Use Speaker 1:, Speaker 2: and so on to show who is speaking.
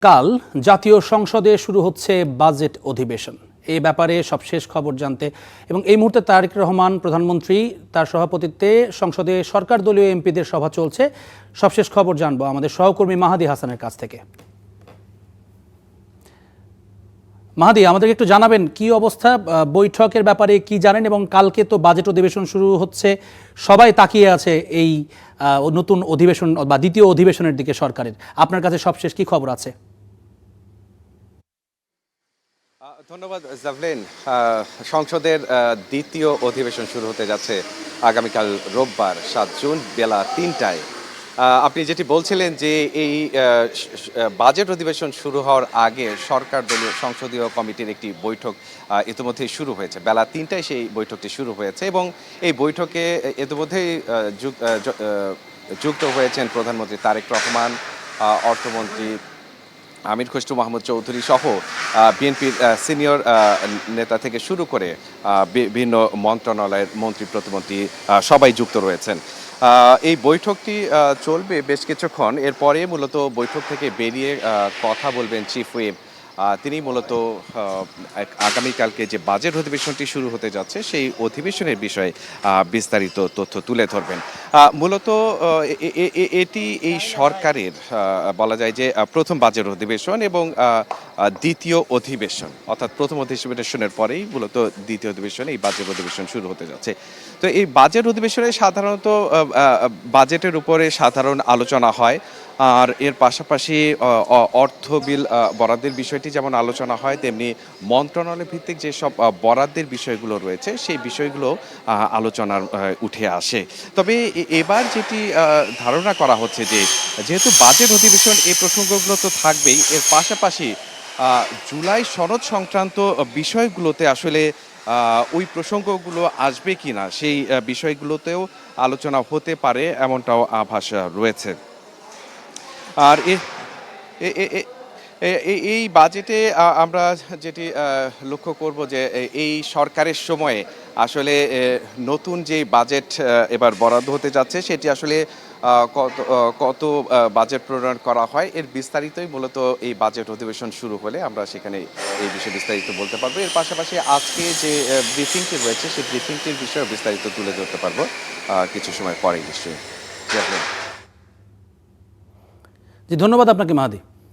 Speaker 1: কাল জাতীয় সংসদে শুরু হচ্ছে বাজেট অধিবেশন। এই ব্যাপারে সবশেষ খবর জানতে এবং এই মুহূর্তে তারেক রহমান প্রধানমন্ত্রী তার সভাপতিত্বে সংসদে সরকার দলীয় এমপিদের সভা চলছে। সবশেষ খবর জানবো আমাদের সহকর্মী মাহাদি হাসানের কাছ থেকে। মাহাদি, আমাদেরকে একটু জানাবেন কি অবস্থা, বৈঠকের ব্যাপারে কি জানেন, এবং কালকে তো বাজেট অধিবেশন শুরু হচ্ছে, সবাই তাকিয়ে আছে এই নতুন অধিবেশন বা দ্বিতীয় অধিবেশনের দিকে সরকারের। আপনার কাছে সবশেষ কি খবর আছে?
Speaker 2: ধন্যবাদ জাভলিন। সংসদের দ্বিতীয় অধিবেশন শুরু হতে যাচ্ছে আগামীকাল রোববার ৭ জুন বেলা ৩টায়। আপনি যেটি বলছিলেন যে এই বাজেট অধিবেশন শুরু হওয়ার আগে সরকার দলীয় সংসদীয় কমিটির একটি বৈঠক ইতিমধ্যেই শুরু হয়েছে। বেলা ৩টায় সেই বৈঠকটি শুরু হয়েছে এবং এই বৈঠকে ইতিমধ্যেই যুক্ত হয়েছেন প্রধানমন্ত্রী তারেক রহমান, অর্থমন্ত্রী আমির খসরু মাহমুদ চৌধুরী সহ বিএনপির সিনিয়র নেতা থেকে শুরু করে বিভিন্ন মন্ত্রণালয়ের মন্ত্রী প্রতিমন্ত্রী সবাই যুক্ত রয়েছেন। এই বৈঠকটি চলবে বেশ কিছুক্ষণ। এরপরে মূলত বৈঠক থেকে বেরিয়ে কথা বলবেন চিফ হুইপ। তিনি মূলত আগামীকালকে যে বাজেট অধিবেশনটি শুরু হতে যাচ্ছে সেই অধিবেশনের বিষয়ে বিস্তারিত তথ্য তুলে ধরবেন। মূলত এটি এই সরকারের বলা যায় যে প্রথম বাজেট অধিবেশন এবং দ্বিতীয় অধিবেশন, অর্থাৎ প্রথম অধিবেশনের পরেই মূলত দ্বিতীয় অধিবেশনে এই বাজেট অধিবেশন শুরু হতে যাচ্ছে। তো এই বাজেট অধিবেশনে সাধারণত বাজেটের উপরে সাধারণ আলোচনা হয়, আর এর পাশাপাশি অর্থ বিল বরাদ্দের বিষয়টি যেমন আলোচনা হয়, তেমনি মন্ত্রণালয় ভিত্তিক যেসব বরাদ্দের বিষয়গুলো রয়েছে সেই বিষয়গুলো আলোচনার উঠে আসে। তবে এবার যেটি ধারণা করা হচ্ছে যে যেহেতু বাজেট অধিবেশন এই প্রসঙ্গগুলো তো থাকবেই, এর পাশাপাশি জুলাই সনদ সংক্রান্ত বিষয়গুলোতে আসলে ওই প্রসঙ্গগুলো আসবে কিনা সেই বিষয়গুলোতেও আলোচনা হতে পারে, এমনটাও আভাস রয়েছে। আর এই বাজেটে আমরা যেটি লক্ষ্য করব যে এই সরকারের সময়ে আসলে নতুন যে বাজেট এবার বরাদ্দ হতে যাচ্ছে সেটি আসলে কত বাজেট প্রণয়ন করা হয় এর বিস্তারিতই মূলত এই বাজেট অধিবেশন শুরু হলে আমরা সেখানে এই বিষয়ে বিস্তারিত বলতে পারবো। এর পাশাপাশি আজকে যে ব্রিফিংটি রয়েছে সেই ব্রিফিংটির বিষয়ে বিস্তারিত তুলে ধরতে পারবো কিছু সময় পরেই নিশ্চয়ই।
Speaker 1: জি, ধন্যবাদ আপনাকে মাহাদি।